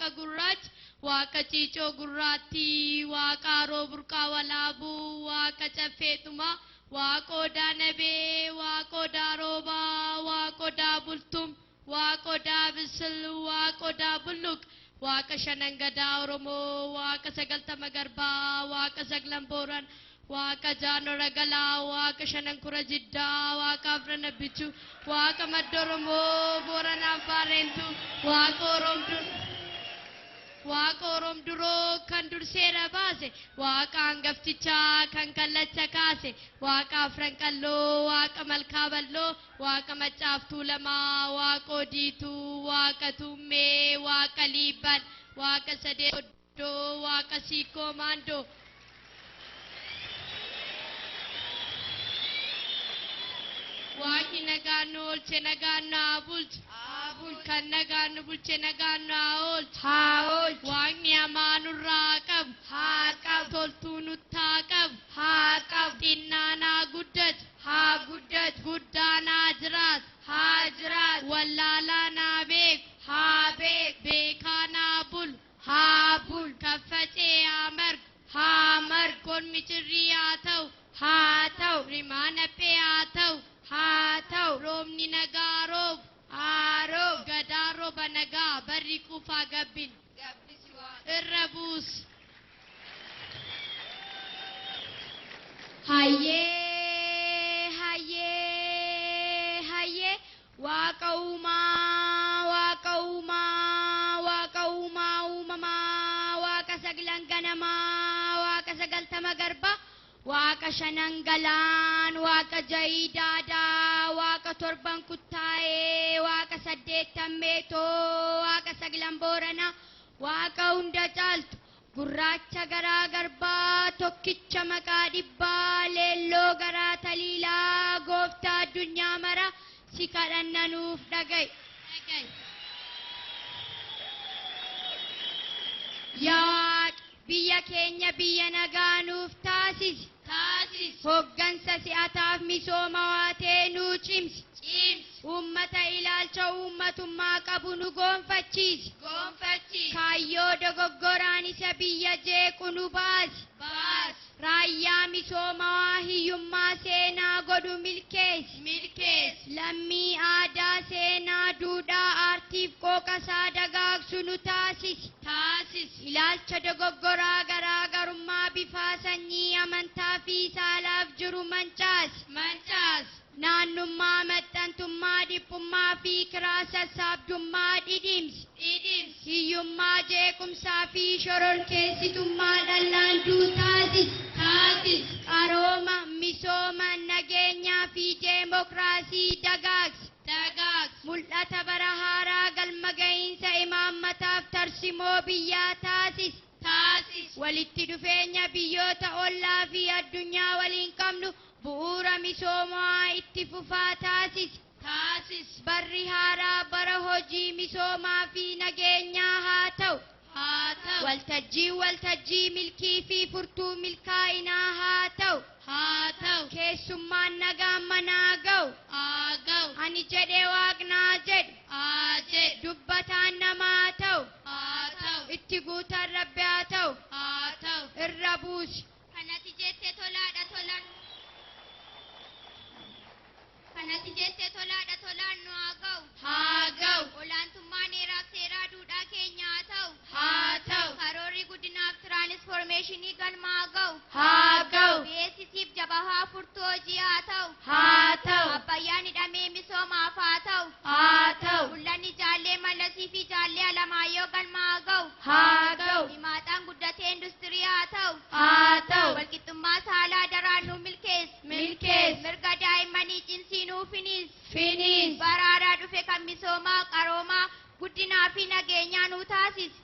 waaqa gurraacha waaqa ciicoo gurraattii waaqa aroo burqaa walaabuu waaqa caffeetumaa waaqa odaa nabee waaqa odaa roobaa waaqa odaa bultum waaqa odaa bisil waaqa odaa bulluq waaqa shanan gadaa oromoo waaqa sagaltama garbaa waaqa saglan booran waaqa jaanora galaa waaqa shanan kura jiddaa waaqa afran abbichuu waaqa madda oromoo booranaan faareentu waaqa oromduroo kan durseera baase waaqa hangaftichaa kan kallacha kaase waaqa afran qalloo waaqa malkaa balloo waaqa maccaaftuu lamaa waaqa odiituu waaqa tummee waaqa liibban waaqa sadee oddoo waaqa siikoo maandoo waaqi nagaan oolche nagaan naa bulche kan nagaan bulche nagaan naa oolche waaqni amaanurraa qabu haa qabu toltuu nuttaa qabu haa qabu xinnaa naa guddatu guddaa naa jiraatu haa jiraatu wallaalaa naa beeku haa beeku beekaa naa bulu haa bulu kaffacee haa margu kormi cirrii haa ta'u rimaan haphee haa ta'u roobni nagaa roobu haa roobu gadaa rooba nagaa barri qufaa gabbin irra buus hayyee hayyee hayyee waaqa uumaa uumamaa waaqa saglan ganamaa waaqa sagaltama garbaa waaqa shanan galaan waaqa jayiidaadaa waaqa torban kuttaa'ee waaqa saddeettan meetoo waaqa saglan booranaa waaqa hunda caaltu gurraacha garaa garbaa tokkicha maqaa dhibbaa leelloo garaa taliilaa gooftaa addunyaa mara si kadhannanuuf dhaga'i. Yaa biyya keenya biyya nagaa nuuf taasisi. Hoggansa si'ataaf misooma waatee nuu cimsi. Uummata ilaalcha uummatummaa qabu nu gonfachiisi. Kaayyoo dogoggoraan isa biyya jeequ nu baasi. Raayyaa misoomawaa hiyyummaa seenaa godhu milkeessi. Lammii aadaa seenaa duudhaa aartiif qooqasaa dagaagsu nu taasisi. Ilaalcha dogoggoraa garaa garummaa bifaa sanyii amantaa fi saalaaf jiru mancaasi. Naannummaa maxxantummaa dhiphummaa fi kiraa sassaabdummaa dhidhimsi. Hiyyummaa jeequmsaa fi shororkeessitummaa dhallaanduu taasisi. Qarooma misooma nageenyaa fi deemokiraasii dagaagsi. Mul'ata bara haaraa galma gahiinsa imaammataaf tarsimoo biyyaa taasisi. Walitti dhufeenya biyyoota ollaa fi addunyaa waliin qabnu bu'uura misoomaa itti fufaa taasisi. Barri haaraa bara hojii misoomaa fi nageenyaa haa ta'u. Waltajjii milkii fi furtuu milkaa'inaa haa ta'u. Keessummaan nagaan manaa ga'u. Ani jedhee waaqnaa jedhu. Dubbataan namaa ta'u. Itti guutaan rabbi haa ta'u. Irra buusi. Kanatti jettee tolaadha tolaan. Kanatti jettee tolaadha tolaan nu haa ga'u. Olaantummaan heeraaf seeraa duudhaa keenya haa ta'u. Karoorri guddinaaf tiraanisfoormeeshinii galmaa haa ga'u. Beeksisiif jabahaa furtuu hojii haa ta'u. Abbayyaan hidhamee misoomaaf haa ta'u. Mul'anni jaallee mallasii fi jaallee alamaayyoo galmaa haa ga'u. Himaaxaan guddatee industirii haa ta'u. Walqixxummaa saalaa daraan nu milkeessi. Mirga daa'immanii cinsii nuu finiis. Baraaraa dhufe kan misoomaa qaroomaa guddinaa fi nageenyaa nu taasisi.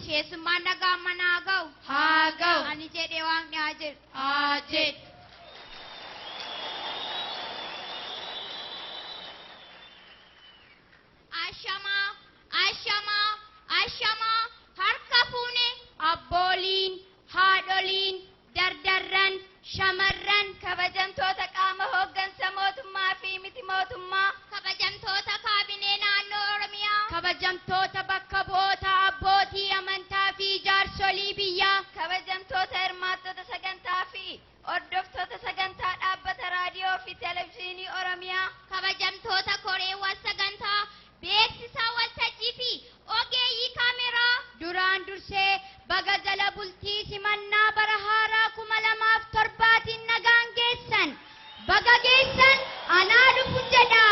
Keessummaan nagaan manaa ga'u haa ga'u. Ani jedhee waaqni haa jedhu. Ashamaa harka fuune abbooliin haadholiin dardarran shamarran kabajamtoota qaama hooggansa mootummaa fi miti mootummaa kabajamtoota kaabinee naannoo Oromiyaa kabajamtoota bakka bu'oota abbootii hirmaattota sagantaa fi hordoftoota sagantaa dhaabbata raadiyoo fi televezyiinii Oromiyaa, kabajamtoota koreewwan sagantaa, beeksisaa waltajjii fi ogeeyyii kaameraa, duraan dursee baga jala bultii simannaa bara haaraa 2007 nagaan geessan. Baga geessan anaa dhufu jedha.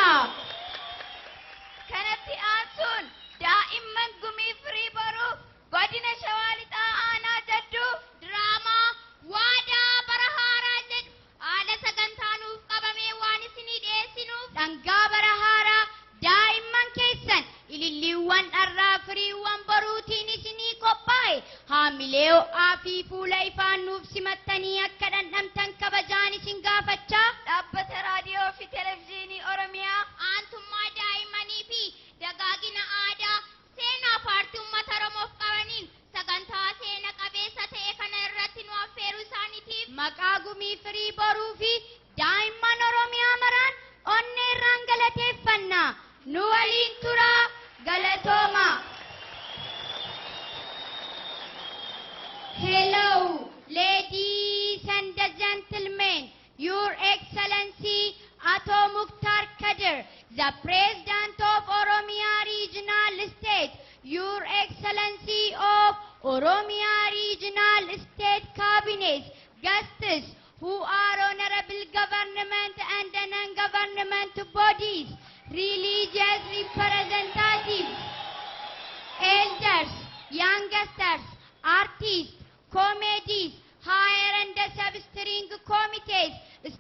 kanatti aansuun daa'imman gumii firii boruu godina Shawaa Lixaa aanaa jadduu Diraamaa waadaa bara haaraa jedhu haala sagantaa nuuf qabamee waan isinii dhiyeessinuuf dhangaa bara haaraa daa'imman keessan ililliiwwan dharraa firiiwwan boruutiin isinii qophaa'e haamilee ho'aa fi fuula ifaan nuuf simattanii akka dhandhamtan kabajaan isin gaafachaa dhaabbata raadiyoo fi televezyiinii Oromiyaa aantummaa daa'immanii fi dagaagina aadaa seenaa paartii uummata Oromoof qabaniin sagantaa seena qabeessa ta'e kana irratti nu affeeruu isaaniitiif maqaa gumii firii boruu fi daa'imman Oromiyaa maraan onneerraan galateeffannaa. Nu waliin turaa galatooma. Hello, ladies and gentlemen, Your Excellency Ato Mukhtar Kadir, the President of Oromia Regional State, Your Excellency of Oromia Regional State Cabinet, guests who are honorable government and non-government bodies, religious representatives, elders, youngsters, artists, comedies, higher and sub-string committees,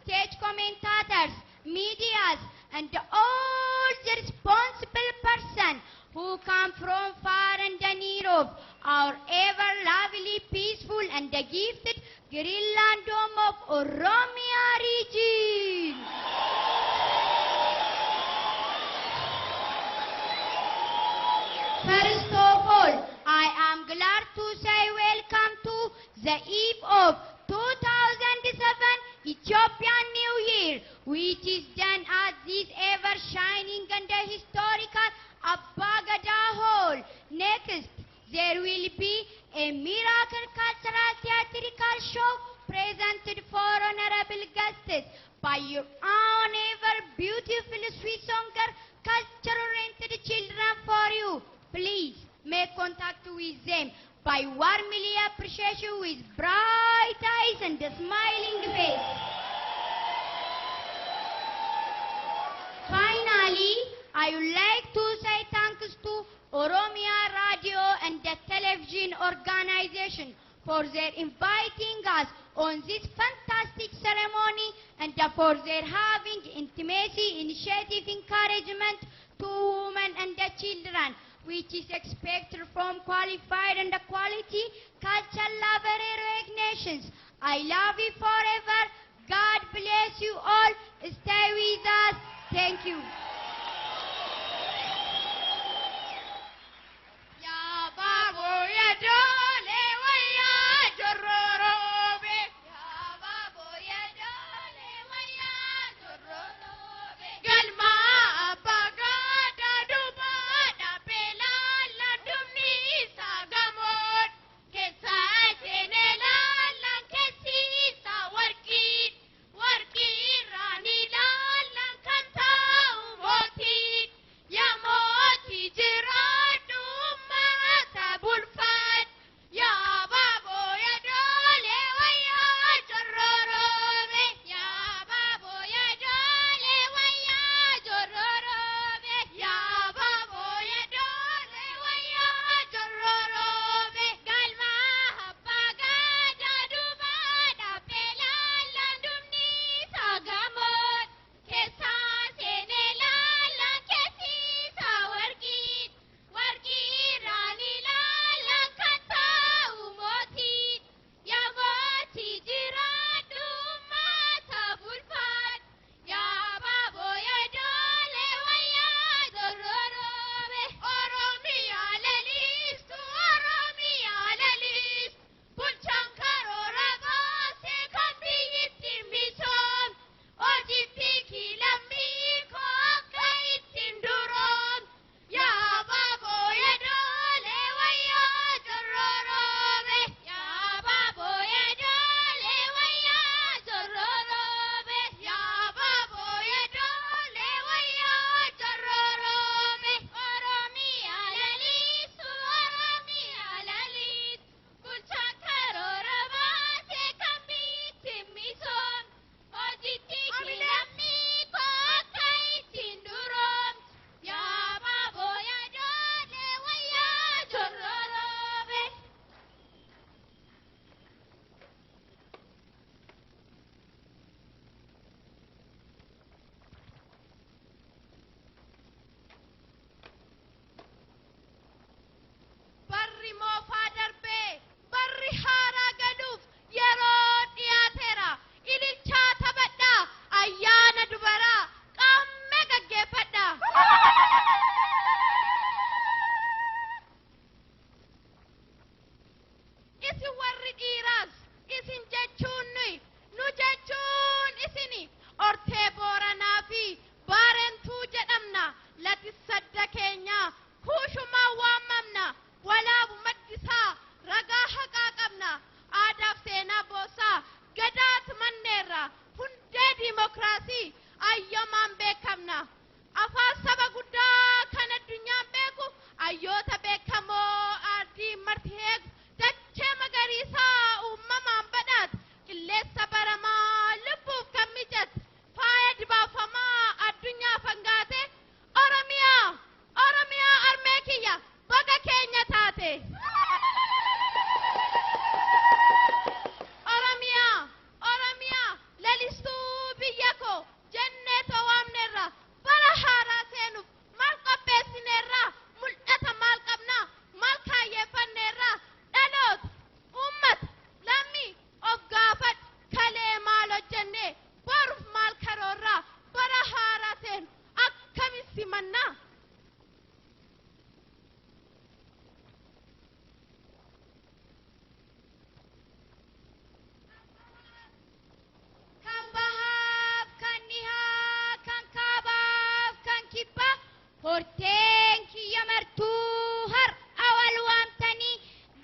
stage commentators, medias, and all the responsible persons who come from far and near of our ever lovely, peaceful, and gifted Greenland home of Oromia region. First of all, I am glad to say welcome to the eve of 2007 Ethiopian New Year, which is done at this ever-shining and historical Abba Gada Hall. Next, there will be a miracle cultural theatrical show presented for honorable guests by your own ever beautiful sweet singer, culture-oriented children for you. Please make contact with them by warmly appreciation with bright eyes and a smiling face. Finally, I would like to say thanks to Oromia Radio and the television organization for their inviting us on this fantastic ceremony and for their having intimacy, initiative, encouragement to women and the children, which is expected from qualified and quality culture lover nations. I love you forever. God bless you all. Stay with us. Thank you. Ya babo ya dole wa ya jororobe. Ya babo ya dole wa ya jororobe. Galma apagada dubada pelala dumni sagamot. Kesa tenela lan kesisa warki rani lan kanta isin warri dhiiraas isin jechuun nu jechuun isini ortee booranaa fi baarentuu jedhamna lati sadda keenya kuushumaa waammamna walaabu maddisaa ragaa haqaa qabna aadaaf seenaa boosaa gadaat manneerra hundee diimokiraasii ayyamaan beekamna afaan saba guddaa kan addunyaan beeku ayyoota beekamoo aardii marti heegu dachee magariisaa uumamaan badhaat qilleessa baramaa lubbuuf kan mijat faaya dibaafamaa addunyaa fangaate oromiyaa armee kiyya baga keenya taate oromiyaa lalistuu biyya koo jennee to'amneerra bara haaraa seenuuf maal qopheessineerra mul'ata maal qabna maal kaayyeeffanneerra dhaloota uummata lammii of gaafadhu kalee maal hojjenne boruuf maal karoorraa bara haaraa seenu akkamiin simannaa kan bahaaf kan dhihaa kan kaabaaf kan kibbaa horteen kiyya martuu har'a wal waamtanii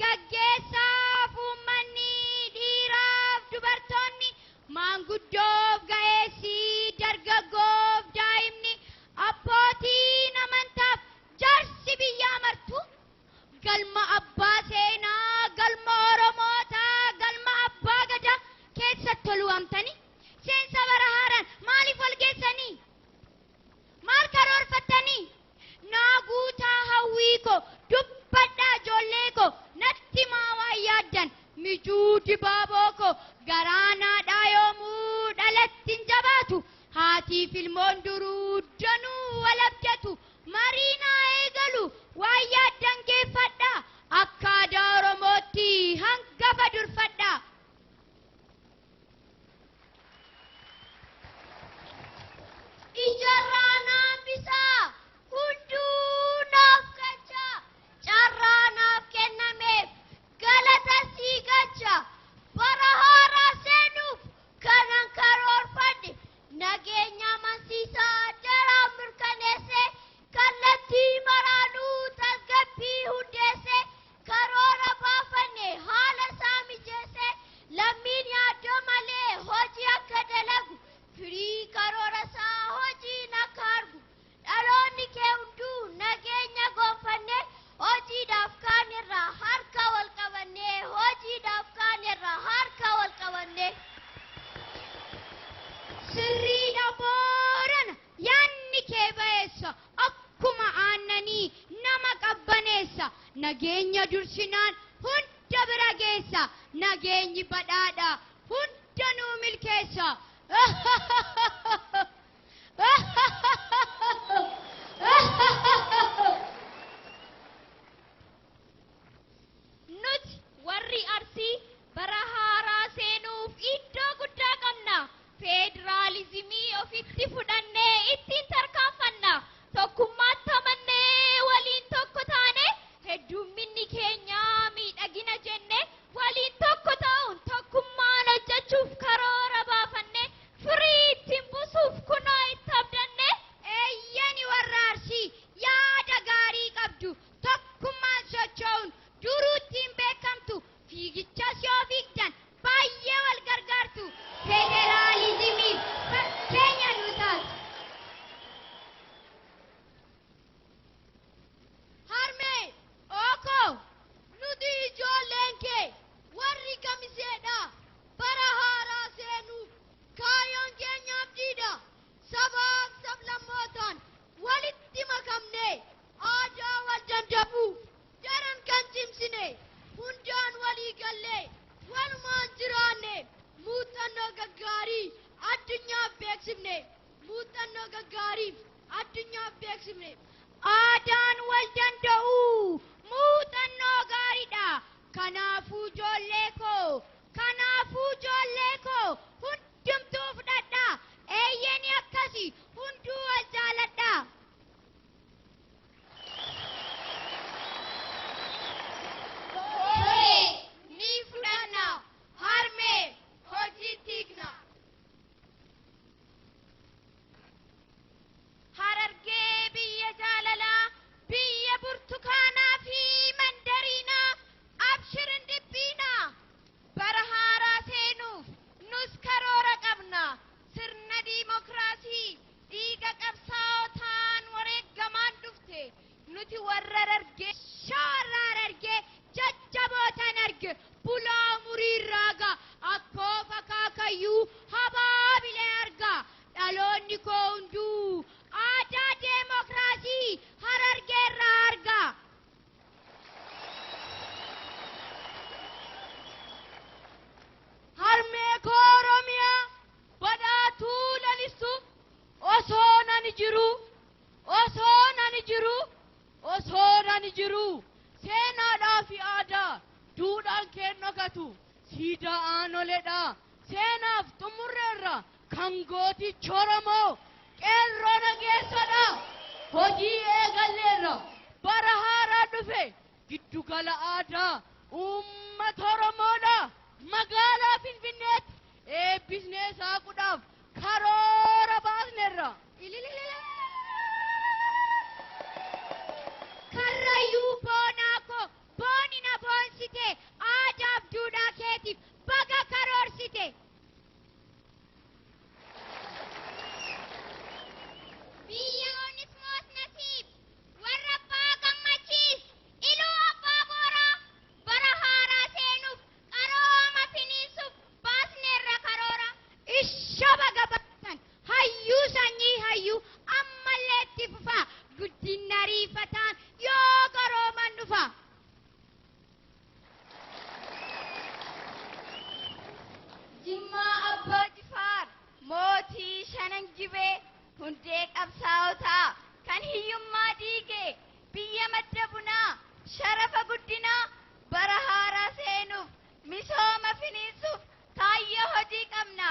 gaggeessaaf uummanni dhiiraaf dubartoonni maanguddoof ga'eessii dargaggoof daa'imni abbootiin amantaaf jaarsi biyyaa martuu galma abbaa seenaa galma oromootaa galma abbaa gadaa keessatti ol waamtanii seensa bara haaraan maaliif wal geessanii maal karoorfattanii naa guutaa hawwii koo dubbadhaa ijoollee koo natti maa waan yaaddan mijuu dibaaboo koo garaanaadhaa yoomuu dhalattiin jabaatu haatiif ilmoon duruu danuu wal abdatu mariinaa eegalu waan yaaddan geeffadhaa akka aadaa oromootti hangafa durfadhaa ijarraa naambisaa hunduu naaf gacha carraa naaf kennameef galata sii gacha bara haaraa seenuuf kanan karoorfadhe nageenya amansiisaa daraa mirkaneesse kallattii maraanuu tasgabbii hundeesse karoora baafanne haala isaa mijeesse lammiin yaaddoo malee hojii akka dalagu firii karoora isaa hojiin akka argu dhaloonni kee hunduu nageenya gonfanne hojiidhaaf kaanirraa harka wal qabanne hojiidhaaf kaanirraa harka wal qabanne sirriidha boorana yaanni kee ba'eessa akkuma aannanii nama qabbaneessa nageenya dursinaan hunda bira geessa nageenyi badhaadha hunda nuu milkeessa nuti warri arsii bara haaraa seenuuf iddoo guddaa qabna federaalizimii ofitti fudhannee ittiin tarkaanfanna tokkummaatti amannee waliin tokko taane heddumminni keenya miidhagina jenne waliin tokko ta'uun tokkummaan hojjechuuf karoora baafanne firii ittiin buusuuf kunoo itti abdanne warra arge shaarraa arge jajjabootan arge bulaa muriirraaga akkoo fakaakayyuu habaabilee arga dhaloonni koo hunduu aadaa deemokiraasii harargeerraa arga. harmee koo Oromiyaa badhaatuu lalisu osoo nan jiru seenaadhaa fi aadaa duudhaan kennokatu siidaa aanoledha seenaaf xumurreerra kan gooticha Oromoo qeerroo nageessadha hojii eegalleerra bara haaraa dhufe giddugala aadaa uummata Oromoodha magaalaa Finfinneetti eebbisnee saaquudhaaf karoora baasneerra. Karrayyuu boonaa boonina boonsite aadaaf duudhaa keetiif baga karoorsite. Biyya Onismoos Nasiib warra abbaa gammachiis iluu abbaa booraa bara haaraa seenuuf qarooma finiisuuf baasneerra karoora. Isha baga baasan hayyuu sanyii hayyuu ammallee itti fufaa guddina riifataan yoo garooman dhufa. Jimmaa Abbaa Jifaar mootii shanan jibee hundee qabsaa'otaa kan hiyyummaa diigee biyya madda bunaa sharafa guddinaa bara haaraa seenuuf misooma finiisuuf kaayyoo hojii qabna.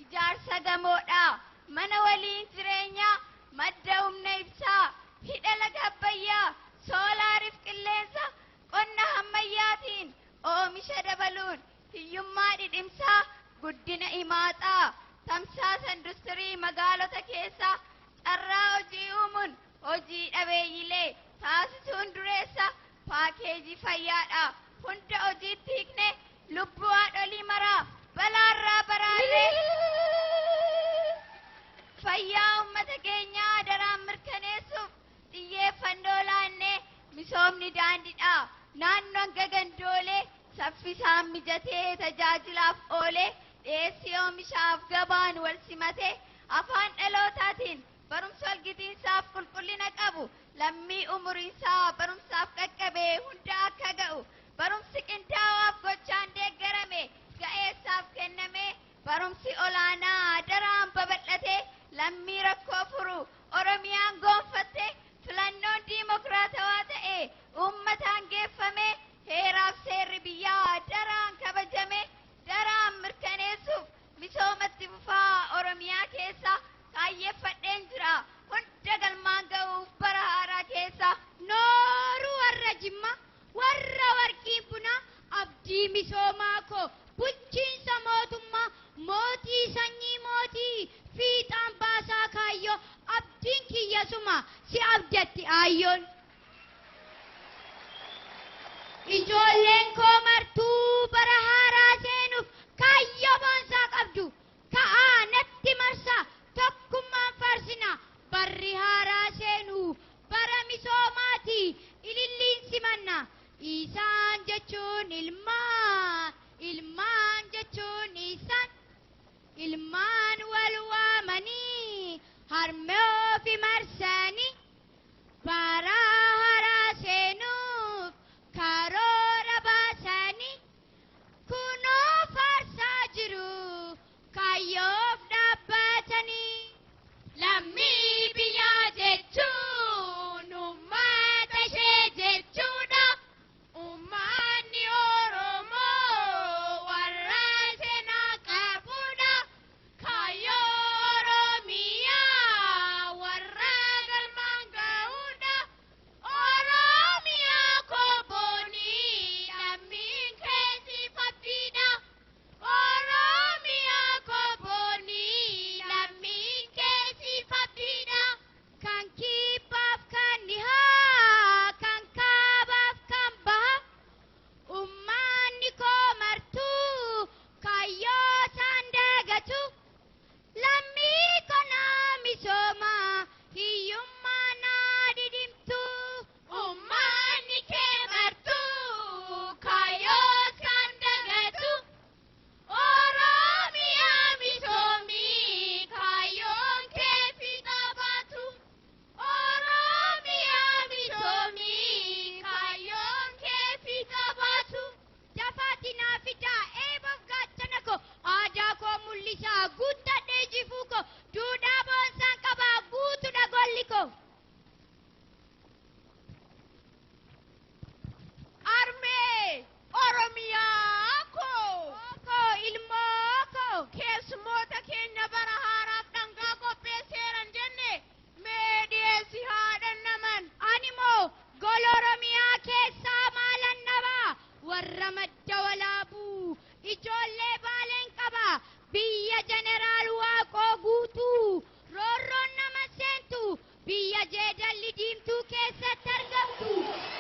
Ijaarsa gamoodhaa mana waliin jireenyaa madda humna ibsaa hidha laga Abbayyaa soolaariif qilleensa qonna ammayyaatiin oomisha dabaluun hiyyummaa dhidhimsaa guddina imaaxaa tamsaasa industirii magaalota keessaa carraa hojii uumuun hojii dhabeeyyilee taasisuun dureessa paakeejii fayyaadha hunda hojiitti hiikne lubbuu haadholii maraa balaarraa baraarree fayyaa ummata keenyaa daraan mirkaneessuuf xiyyeeffannoo laannee misoomni daandiidha naannoon gagandoolee saffisaan mijatee tajaajilaaf oolee dhiyeessii oomishaaf gabaan wal simatee afaan dhalootaatiin barumsa walgitiinsaaf qulqullina qabu lammii umuriinsaa barumsaaf qaqqabee hunda akka ga'u barumsi qindaawaaf gochaan deeggarame ga'eessaaf kenname barumsi olaanaa daraan babal'atee lammii rakkoo furu Oromiyaan goonfatte filannoon diimokiraatawaa ta'e uummataan geeffame heeraaf seerri biyyaa daraan kabajame daraan mirkaneessuuf misoomatti fufaa Oromiyaa keessa kaayyeeffadheen jira hunda galmaan ga'uuf bara haaraa keessa. Nooru warra Jimmaa warra warqii bunaa abdii misoomaa koo bulchiinsa mootummaa mootii sanyii mootii fiixaan baasaa kaayyoo abdiin kiyyasuma si abdatti aayyoon. Ijoolleen koo martuu bara haaraa seenuuf kaayyoo boonsaa qabdu ka'aa natti marsaa tokkummaan faarsinaa barri haaraa seenuu bara misoomaati ililliin simanna isaan jechuun ilmaan jechuun isaan ilmaan wal waamanii harmee ofi marsanii bara haaraa seenuuf karoora baasanii kunoo faarsaa jiru kaayyoof dhaabbatanii. Lammii biyyaa jechuun uummata ishee jechuudha. Uummanni Oromoo warra seenaa qabudha. Kaayyoo Oromiyaa warra galmaan ga'udha.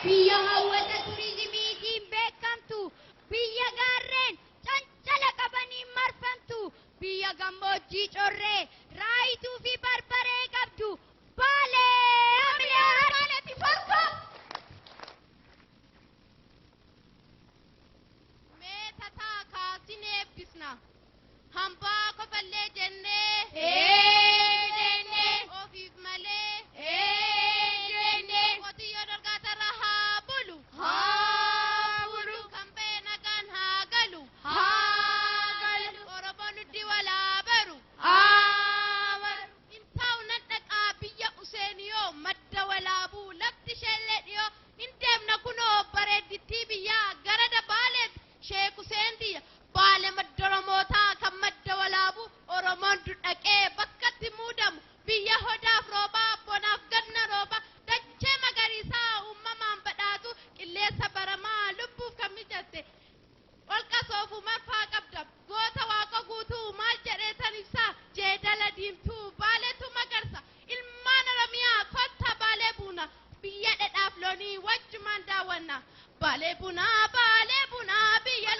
biyya hawwata turizimiitiin beekamtu, biyya gaarreen cancala qabaniin marfamtu, biyya gammoojjii corree raayituu fi barbaree qabdu, Baalee Hamilee Baaleetti farda. Mee tataa kaasinee bisna hambaa kophallee jennee Jennee ofiif malee jennee qotiyyoo dorgaatarra haa bulu haa bulu kan ba'e nagaan haa galu haa galu Oromoon nuti walaa baru haa baru. hin taa'u nan dhaqaa biyya Useeniyoo madda walaabuu lafti isheellee dhiyoo hin deemna kunoo bareeddittii biyyaa gara Baaleetti Sheek Useen diyya Baalee madda Oromootaa kan madda walaabuu Oromoon dhaqee bakkatti muudamu biyya hodaaf roobaa bonaaf ganna roobaa dachee magariisaa uumamaan badhaatu qilleensa baramaa lubbuuf kan mijatte holqa soofuu marfaa qabda goota waaqa guutuu maal jedhee tan ibsaa jeedala diimtuu Baaleetu magarsa ilmaan Oromiyaa kotta Baalee buuna biyya dhedhaaf loonii wajjumaan daawwanna Baalee bunaa biyya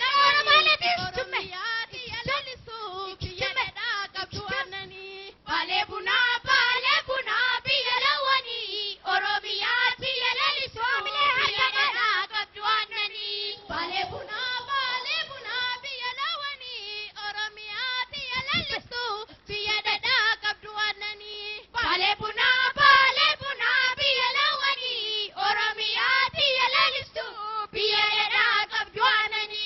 Baaleetis tumme. Oromiyaa biyya lalisuu biyya dhedhaa qabdu aannanii Baalee bunaa biyya lawwanii Oromiyaa biyya lalisuu Hamilee biyya harka dhedhaa qabdu aannanii Baalee bunaa biyya lawwanii Oromiyaa biyya lalisuu biyya dhedhaa qabdu aannanii Baalee bunaa biyya lawwanii Oromiyaa biyya lalisuu biyya dhedhaa qabdu aannanii.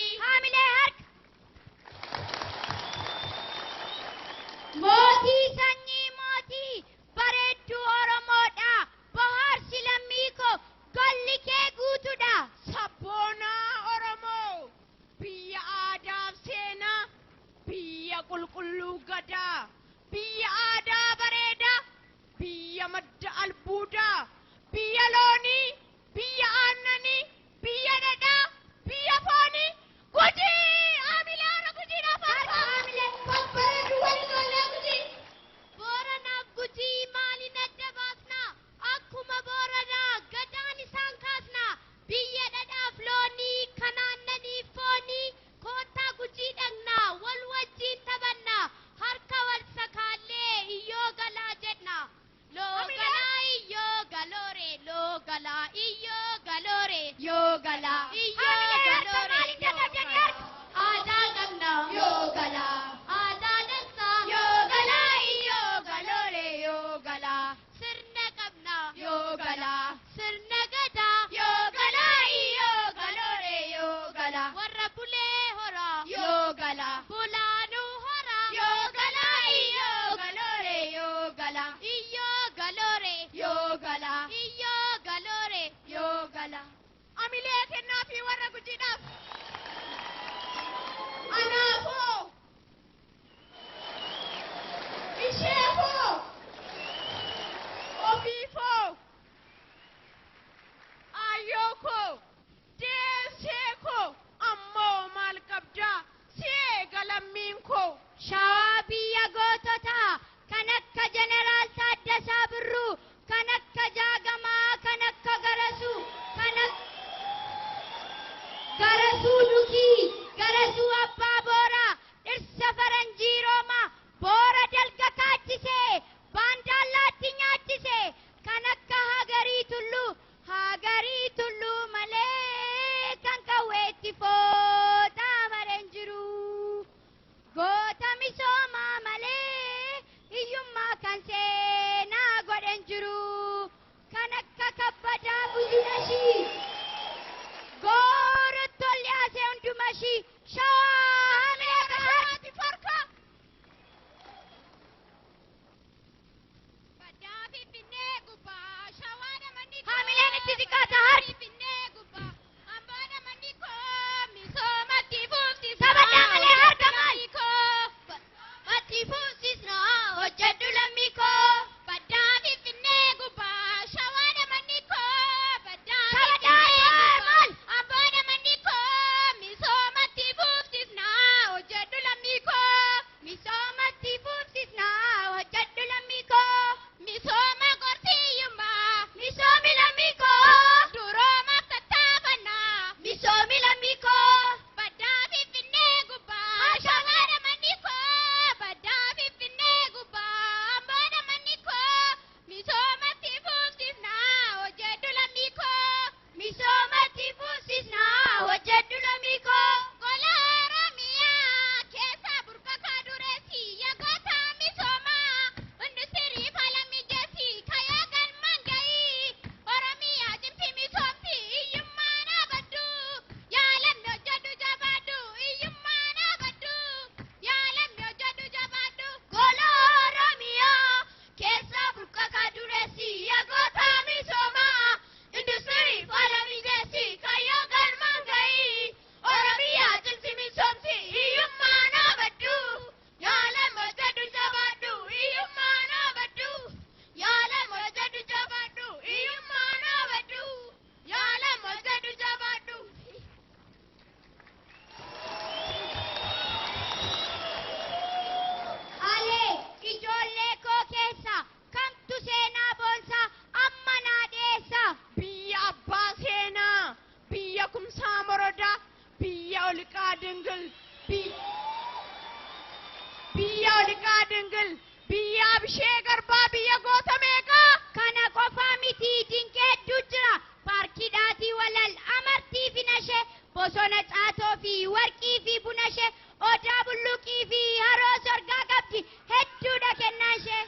dingil biyya bishee garbaa biyya goota meeqa kana qofaa miti dinqee hedduu jira paarkiidhaatii walal amartii fi nashee bosona xaatoo fi warqii fi buna ishee odaa bulluqii fi haroo sorgaa qabdi hedduudha kennaa ishee.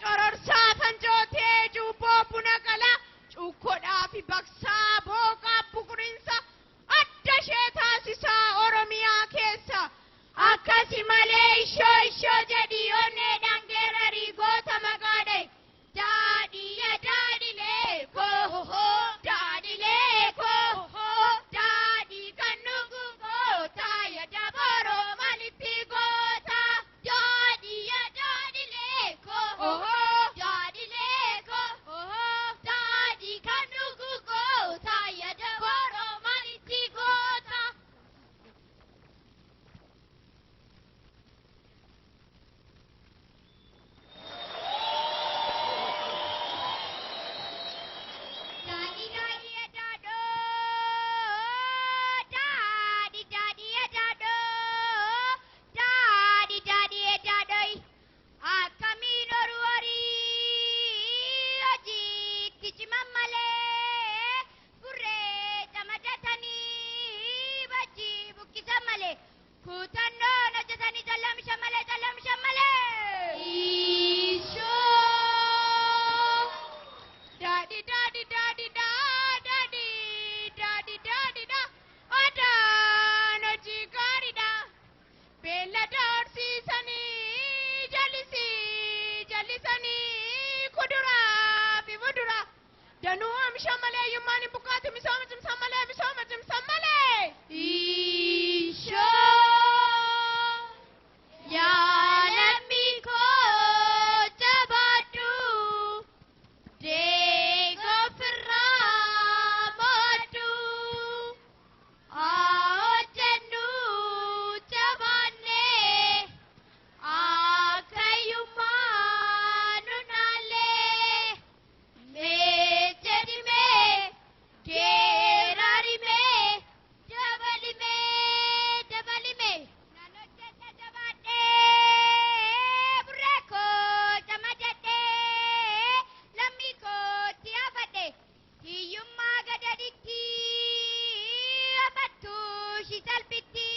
cororsaa tanjootee juubboo buna qalaa cukkodhaa fi baqsaa booqaa buqurinsa adda ishee taasisaa oromiyaa keessa akkasi malee ishoo jedhi onneedhaan geerarii goota maqaadhe daadhiya daadhilee koo daadhilee koo daadhii kan dhugu goota yada boroo malitti goota daadhiya daadhilee koo daadhilee koo daadhii kan dhugu goota yada boroo malitti goota. Daddy, daddy, dado. Daddy, daddy, dado. Daddy, daddy, dado. Akamino ruari. Ajik tici mamale. Pure tamadatani. Baji buki samale. Kutano najatani dalam shamale dalam shamale. Isho. Daddy, daddy, daddy, da, daddy, daddy, daddy, da, adana jigari da, bella dorsiisani, jalisani, kudura fi mudura, danu amsha malee yummaani bukaati misooma cimsa malee, misooma cimsa malee. Isho yaalammi koo jabaadhu deego firraa baadhu hojjennu jabaannee akkayyummaa nu naallee mee jedhimee geerarimee dabalimee nan hojjedha jabaadhee burree koo jama jedhee lammii kootti hafadhe hiyyummaa gadaditti abattuu shi salphitti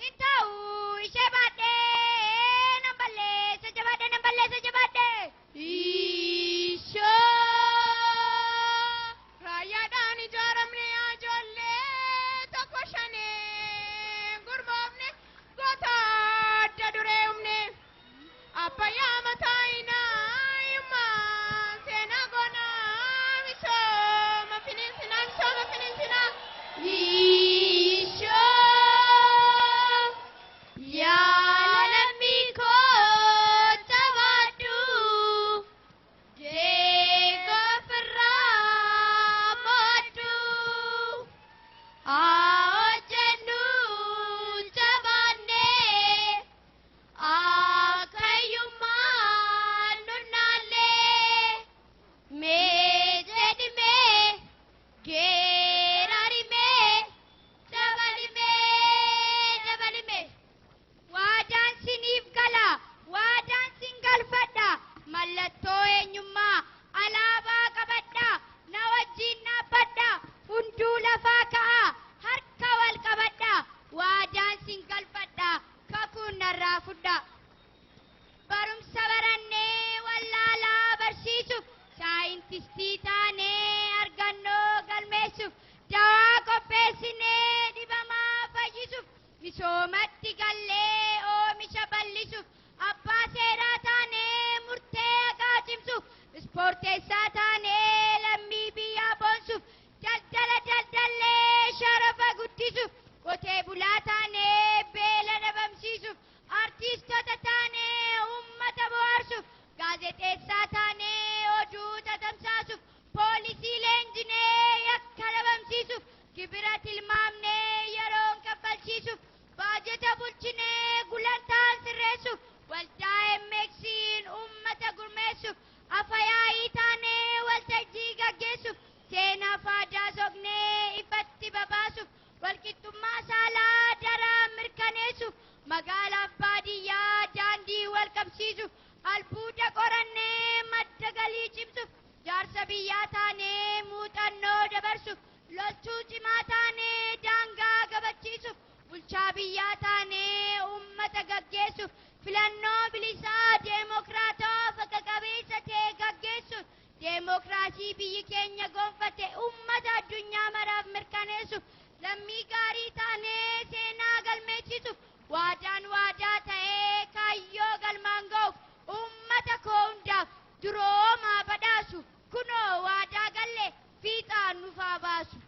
hin ta'uu ishee baadhee nan balleessa jabaadhe nan balleessa jabaadhe ishoo. Raayyaadhaan ijaaramne yaa ijoollee tokko shanee gurmoofne goota adda duree humne abbayyaa mataa inaa seenaa goonaa misooma finiinsinaa Isho yaalammi koo jabaadhu deego firraa baadhu hojjennu jabaannee akkayyummaa nu naallee mee jedhimee geerarimee dabalimee waadaan siniif gala waadaan sin galfadha mallattoo eenyummaa alaabaa qabadha na wajjin dhaabbadha hunduu lafaa ka'a harka wal qabadha waadaan sin galfadha kakuun narraa fudha. Barumsa barannee wallaalaa barsiisuuf saayintistii taanee argannoo galmeessuuf dawaa qopheessinee dhibamaa fayyisuuf misoomatti gallee oomisha bal'isuuf abbaa seeraa taanee murtee haqaa cimsuuf ispoorteessaa taanee lammii biyyaa boonsuuf daldala daldallee sharafa guddisuuf qotee bulaa taanee beela dhabamsiisuuf artiistota taanee ummata bohaarsuuf gaazexeessaa taanee oduu tatamsaasuuf poolisii leenjinee yakka dhabamsiisuuf gibira tilmaamnee yeroon kaffalchiisuuf baajeta bulchinee gulantaan sirreessuuf waldaa emmeeksiin ummata gurmeessuuf afayaayii taanee waltajjii gaggeessuuf seenaa faadaa sognee ifatti babaasuuf walqixxummaa saalaa daraa sochuu cimaa taanee daangaa kabachiisuuf bulchaa biyyaa taanee uummata gaggeessuuf filannoo bilisaa deemokiraatawaa faqa qabeessa ta'e gaggeessuuf deemokiraasii biyyi keenya gonfate uummata addunyaa maraaf mirkaneessuuf lammii gaarii taanee seenaa galmeessisuuf waadaan waadaa ta'ee kaayyoo galmaan ga'uuf uummata koo hundaaf duroomaa badhaasu kunoo waadaa galle fiixaan nufaa baasu.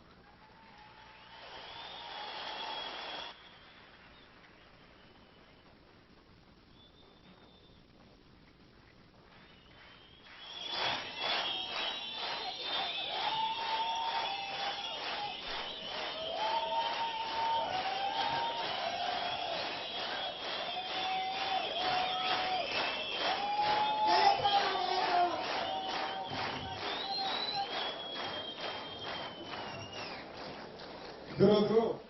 Grosso.